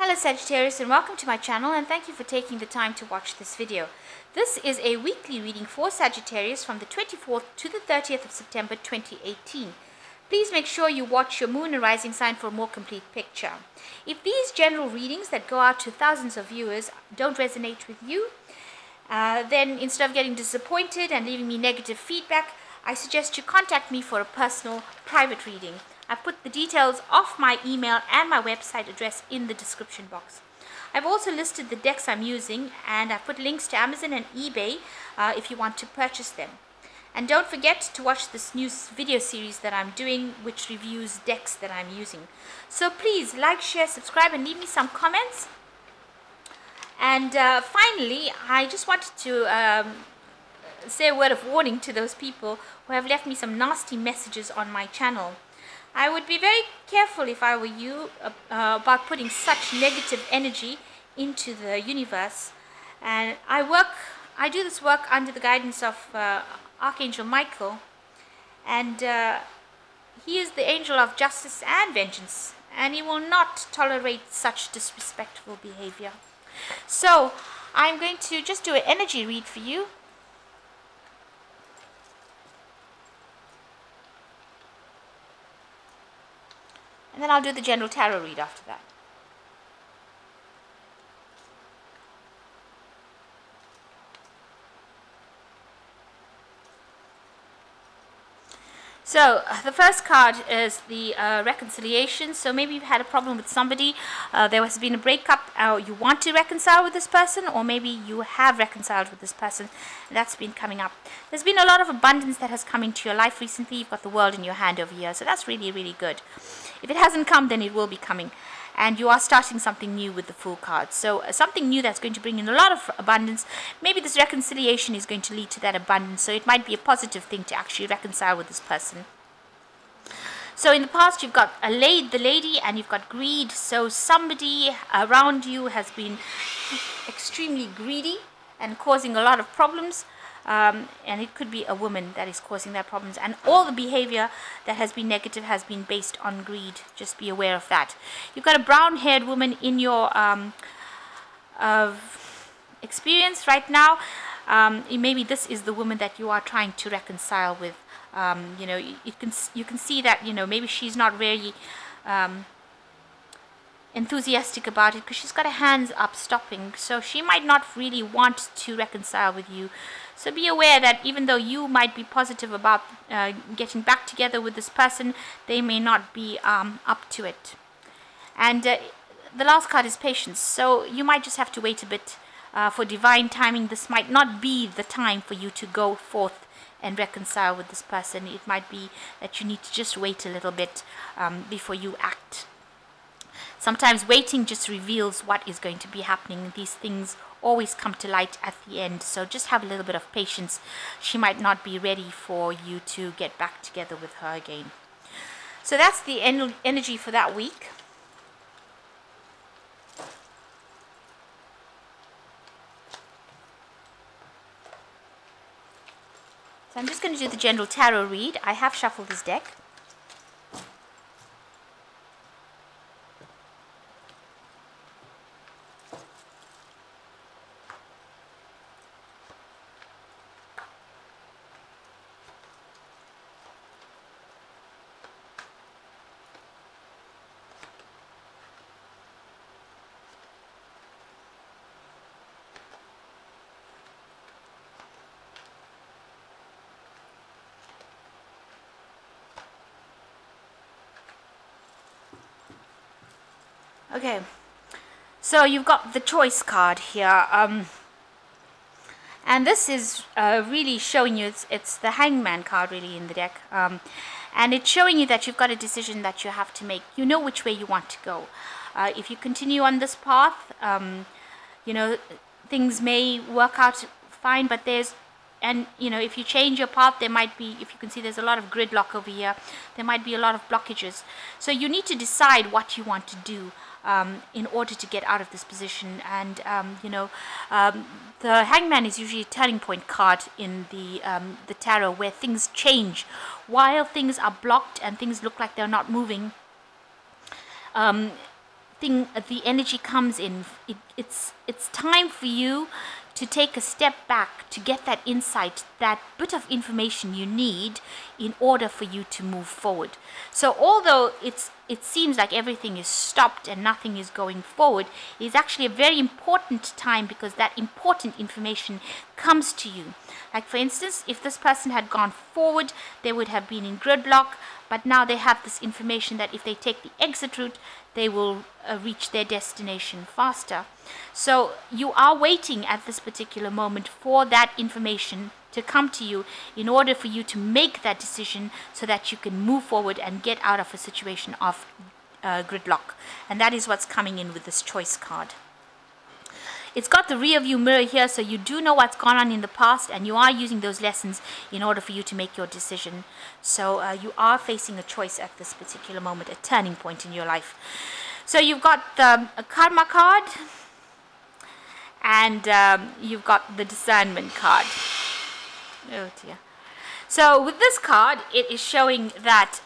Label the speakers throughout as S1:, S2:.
S1: Hello Sagittarius, and welcome to my channel, and thank you for taking the time to watch this video. This is a weekly reading for Sagittarius from the 24th to the 30th of September 2018. Please make sure you watch your moon and rising sign for a more complete picture. If these general readings that go out to thousands of viewers don't resonate with you, then instead of getting disappointed and leaving me negative feedback, I suggest you contact me for a personal private reading. I put the details of my email and my website address in the description box. I've also listed the decks I'm using, and I've put links to Amazon and eBay if you want to purchase them. And don't forget to watch this new video series that I'm doing, which reviews decks that I'm using. So please like, share, subscribe, and leave me some comments. And finally, I just wanted to say a word of warning to those people who have left me some nasty messages on my channel. I would be very careful if I were you about putting such negative energy into the universe. And I do this work under the guidance of Archangel Michael, and he is the angel of justice and vengeance, and he will not tolerate such disrespectful behavior. So I'm going to just do an energy read for you. And then I'll do the general tarot read after that. So the first card is the reconciliation. So maybe you've had a problem with somebody, there has been a breakup, you want to reconcile with this person, or maybe you have reconciled with this person, and that's been coming up. There's been a lot of abundance that has come into your life recently. You've got the world in your hand over here, so that's really, really good. If it hasn't come, then it will be coming. And you are starting something new with the Fool card. So something new that's going to bring in a lot of abundance. Maybe this reconciliation is going to lead to that abundance. So it might be a positive thing to actually reconcile with this person. So in the past, you've got the lady, and you've got greed. So somebody around you has been extremely greedy and causing a lot of problems. And it could be a woman that is causing that problems, and all the behavior that has been negative has been based on greed. Just be aware of that. You've got a brown-haired woman in your experience right now. Maybe this is the woman that you are trying to reconcile with. You can see that maybe she's not very enthusiastic about it because she's got her hands up stopping, so she might not really want to reconcile with you. So be aware that even though you might be positive about getting back together with this person, they may not be up to it. And the last card is patience. So you might just have to wait a bit for divine timing. This might not be the time for you to go forth and reconcile with this person. It might be that you need to just wait a little bit before you act. Sometimes waiting just reveals what is going to be happening. These things always come to light at the end, so just have a little bit of patience. She might not be ready for you to get back together with her again. So that's the energy for that week. So I'm just going to do the general tarot read. I have shuffled this deck. Okay, so you've got the choice card here, and this is really showing you, it's the Hangman card really in the deck, and it's showing you that you've got a decision that you have to make. You know which way you want to go. If you continue on this path, things may work out fine, but if you change your path, there might be, if you can see, there's a lot of gridlock over here. There might be a lot of blockages. So you need to decide what you want to do in order to get out of this position. And the Hangman is usually a turning point card in the tarot, where things change while things are blocked and things look like they're not moving. the energy comes in. It's time for you to take a step back to get that insight, that bit of information you need in order for you to move forward. So although it seems like everything is stopped and nothing is going forward, it's actually a very important time, because that important information comes to you. Like for instance, if this person had gone forward, they would have been in gridlock, but now they have this information that if they take the exit route, they will reach their destination faster. So you are waiting at this particular moment for that information to come to you in order for you to make that decision, so that you can move forward and get out of a situation of gridlock. And that is what's coming in with this choice card. It's got the rear view mirror here, so you do know what's gone on in the past, and you are using those lessons in order for you to make your decision. So you are facing a choice at this particular moment, a turning point in your life. So you've got a karma card, and you've got the discernment card. Oh dear. So with this card, it is showing that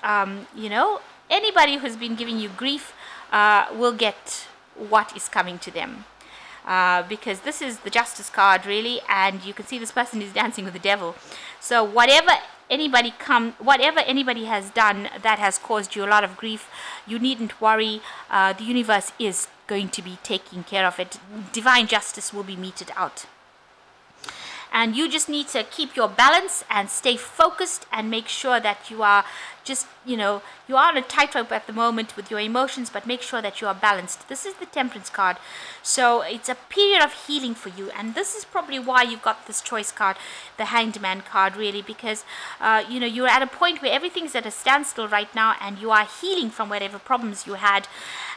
S1: anybody who's been giving you grief will get what is coming to them. Because this is the justice card, really, and you can see this person is dancing with the devil. So whatever anybody has done that has caused you a lot of grief, you needn't worry. The universe is going to be taking care of it. Divine justice will be meted out. And you just need to keep your balance and stay focused and make sure that you are just, you are on a tightrope at the moment with your emotions, but make sure that you are balanced. This is the Temperance card. So it's a period of healing for you. And this is probably why you've got this choice card, the Hanged Man card, really, because, you're at a point where everything's at a standstill right now, and you are healing from whatever problems you had.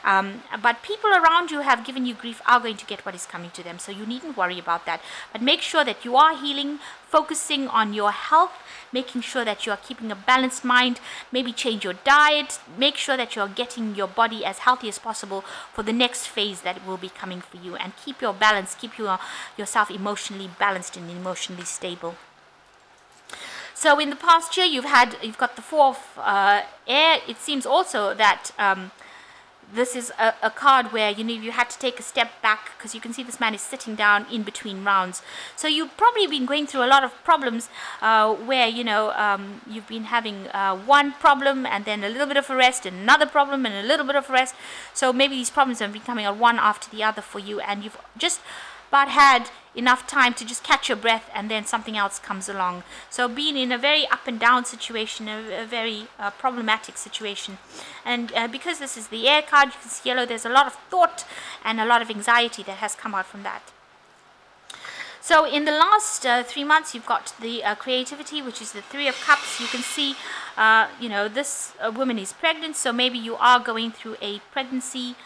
S1: But people around you have given you grief are going to get what is coming to them. So you needn't worry about that. But make sure that you are healing, focusing on your health, making sure that you are keeping a balanced mind, maybe change your diet, make sure that you are getting your body as healthy as possible for the next phase that will be coming for you, and keep your balance, keep yourself emotionally balanced and emotionally stable. So in the past year, you've got the Four of Air. It seems also that this is a card where you had to take a step back, because you can see this man is sitting down in between rounds. So you've probably been going through a lot of problems where you've been having one problem and then a little bit of a rest, and another problem and a little bit of a rest. So maybe these problems have been coming on one after the other for you, and you've just about had enough time to just catch your breath, and then something else comes along. So being in a very up and down situation, a very problematic situation. And because this is the air card, you can see yellow, there's a lot of thought and a lot of anxiety that has come out from that. So in the last 3 months, you've got the creativity, which is the Three of Cups. You can see, this woman is pregnant, so maybe you are going through a pregnancy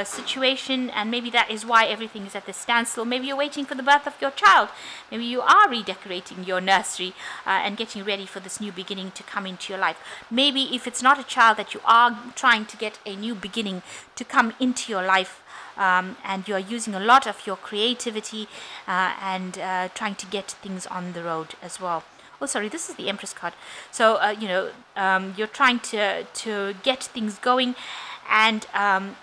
S1: situation, and maybe that is why everything is at the standstill. Maybe you're waiting for the birth of your child. Maybe you are redecorating your nursery and getting ready for this new beginning to come into your life. Maybe if it's not a child, that you are trying to get a new beginning to come into your life, and you're using a lot of your creativity and trying to get things on the road as well. Oh, sorry, this is the Empress card. So, you're trying to get things going, and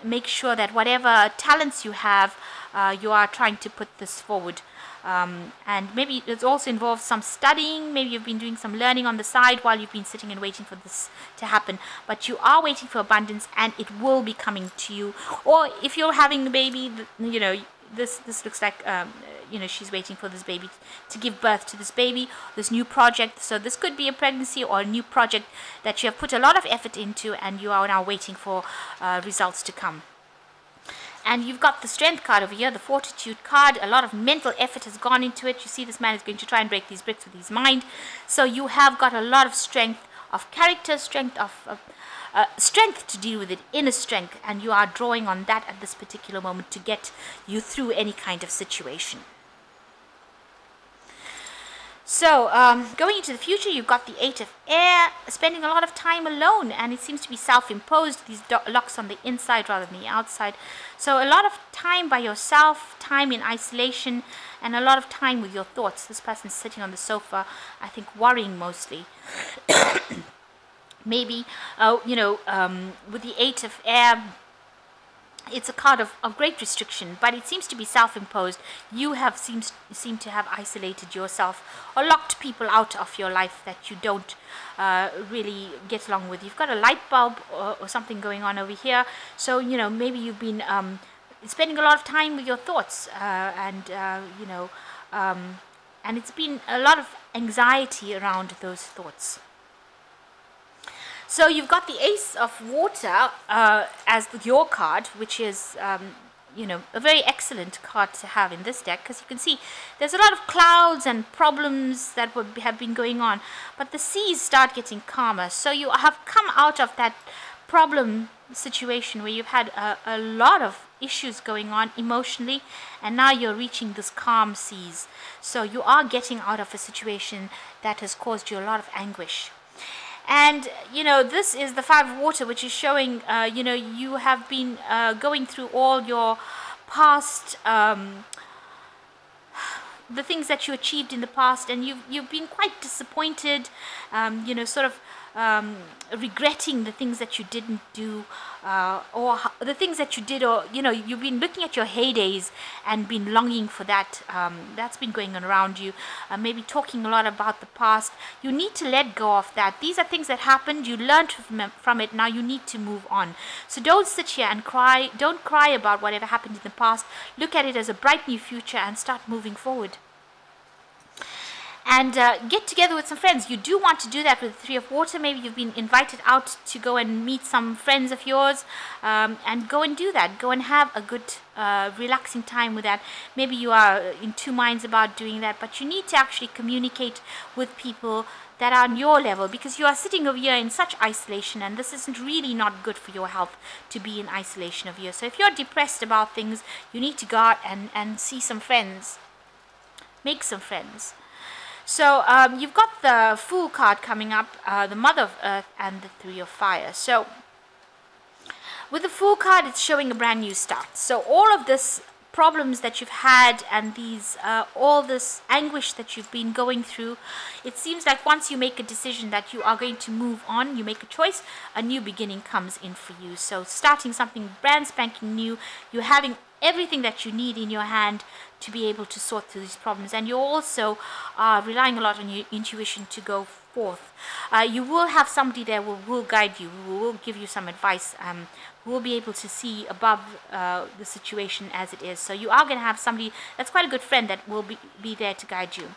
S1: make sure that whatever talents you have, you are trying to put this forward. And maybe it also involves some studying. Maybe you've been doing some learning on the side while you've been sitting and waiting for this to happen. But you are waiting for abundance, and it will be coming to you. Or if you're having the baby, this looks like she's waiting for this baby to give birth to this baby, this new project. So this could be a pregnancy or a new project that you have put a lot of effort into, and you are now waiting for results to come. And you've got the Strength card over here, the Fortitude card. A lot of mental effort has gone into it. You see this man is going to try and break these bricks with his mind. So you have got a lot of strength of character, strength to deal with it, inner strength, and you are drawing on that at this particular moment to get you through any kind of situation. So, going into the future, you've got the Eight of Air, spending a lot of time alone, and it seems to be self-imposed, these locks on the inside rather than the outside. So a lot of time by yourself, time in isolation, and a lot of time with your thoughts. This person's sitting on the sofa, I think worrying mostly. Maybe, with the Eight of Air, it's a card of great restriction, but it seems to be self-imposed. You have seem to have isolated yourself or locked people out of your life that you don't really get along with. You've got a light bulb or something going on over here. So, maybe you've been spending a lot of time with your thoughts and it's been a lot of anxiety around those thoughts. So you've got the Ace of Water as your card, which is, a very excellent card to have in this deck, because you can see there's a lot of clouds and problems that have been going on, but the seas start getting calmer. So you have come out of that problem situation where you've had a lot of issues going on emotionally, and now you're reaching this calm seas. So you are getting out of a situation that has caused you a lot of anguish. And, this is the Five of Water, which is showing, you have been going through all your past, the things that you achieved in the past, and you've been quite disappointed, regretting the things that you didn't do, or the things that you did, or you've been looking at your heydays and been longing for that. That's been going on around you, maybe talking a lot about the past. You need to let go of that. These are things that happened. You learned from it. Now you need to move on. So don't sit here and cry. Don't cry about whatever happened in the past. Look at it as a bright new future and start moving forward. And get together with some friends. You do want to do that with the Three of Water. Maybe you've been invited out to go and meet some friends of yours, and go and do that. Go and have a good, relaxing time with that. Maybe you are in two minds about doing that, but you need to actually communicate with people that are on your level, because you are sitting over here in such isolation, and this isn't really not good for your health to be in isolation over here. So if you're depressed about things, you need to go out and see some friends. Make some friends. So you've got the Fool card coming up, the Mother of Earth, and the Three of Fire. So with the Fool card, it's showing a brand new start. So all of this problems that you've had and these all this anguish that you've been going through, it seems like once you make a decision that you are going to move on, you make a choice, a new beginning comes in for you. So starting something brand spanking new, you're having everything that you need in your hand to be able to sort through these problems, and you also are relying a lot on your intuition to go forth. You will have somebody there who will guide you, who will give you some advice, who will be able to see above the situation as it is. So you are going to have somebody that's quite a good friend that will be there to guide you.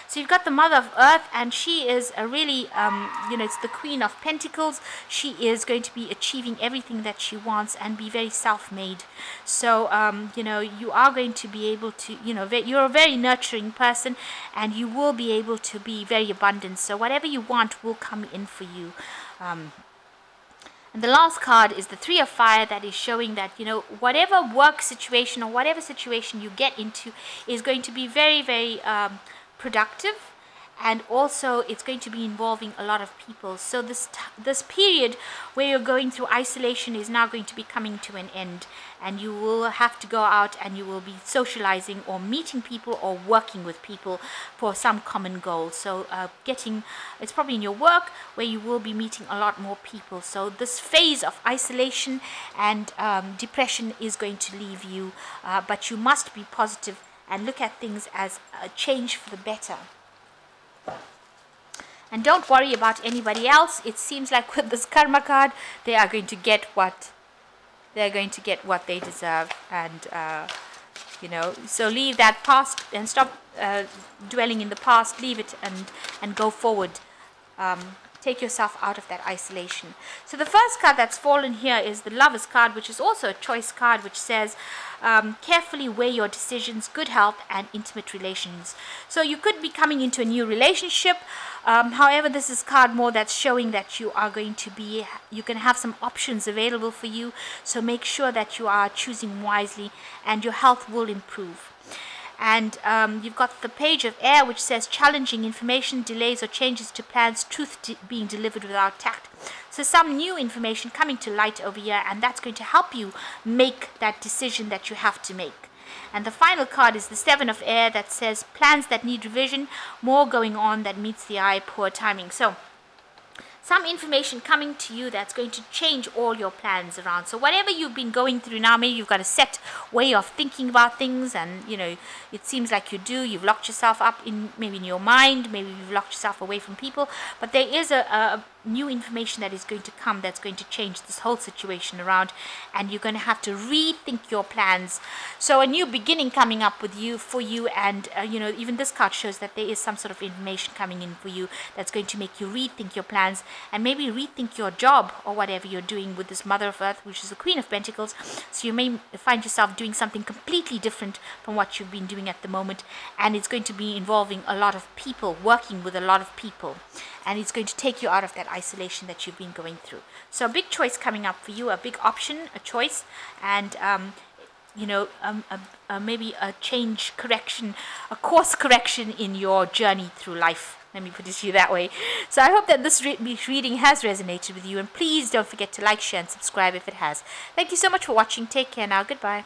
S1: So you've got the Mother of Earth, and she is a really, it's the Queen of Pentacles. She is going to be achieving everything that she wants and be very self-made. So, you are going to be able to, you're a very nurturing person, and you will be able to be very abundant. So whatever you want will come in for you. And the last card is the Three of Fire, that is showing that, whatever work situation or whatever situation you get into is going to be very, very productive. And also it's going to be involving a lot of people. So this period where you're going through isolation is now going to be coming to an end, and you will have to go out and you will be socializing or meeting people or working with people for some common goal. So it's probably in your work where you will be meeting a lot more people. So this phase of isolation and depression is going to leave you, but you must be positive and look at things as a change for the better. And don't worry about anybody else. It seems like with this Karma card, they are going to get what they deserve. And so leave that past and stop dwelling in the past. Leave it and go forward. Take yourself out of that isolation. So the first card that's fallen here is the Lover's card, which is also a choice card, which says carefully weigh your decisions, good health, and intimate relations. So you could be coming into a new relationship. However, this is card more that's showing that you can have some options available for you. So make sure that you are choosing wisely, and your health will improve. And you've got the Page of Air, which says challenging information, delays or changes to plans, truth being delivered without tact. So some new information coming to light over here, and that's going to help you make that decision that you have to make. And the final card is the Seven of Air, that says plans that need revision, more going on that meets the eye, poor timing. So some information coming to you that's going to change all your plans around. So whatever you've been going through now, maybe you've got a set way of thinking about things, and it seems like you've locked yourself up maybe in your mind, maybe you've locked yourself away from people, but there is a new information that is going to come that's going to change this whole situation around, and you're going to have to rethink your plans. So a new beginning coming up for you, and even this card shows that there is some sort of information coming in for you that's going to make you rethink your plans, and maybe rethink your job or whatever you're doing with this Mother of Earth, which is the Queen of Pentacles. So you may find yourself doing something completely different from what you've been doing at the moment, and it's going to be involving a lot of people, working with a lot of people, and it's going to take you out of that isolation that you've been going through. So a big choice coming up for you, a big option, a choice, and maybe a change, correction, a course correction in your journey through life. Let me put it to you that way. So I hope that this reading has resonated with you, and please don't forget to like, share, and subscribe if it has. Thank you so much for watching. Take care now. Goodbye.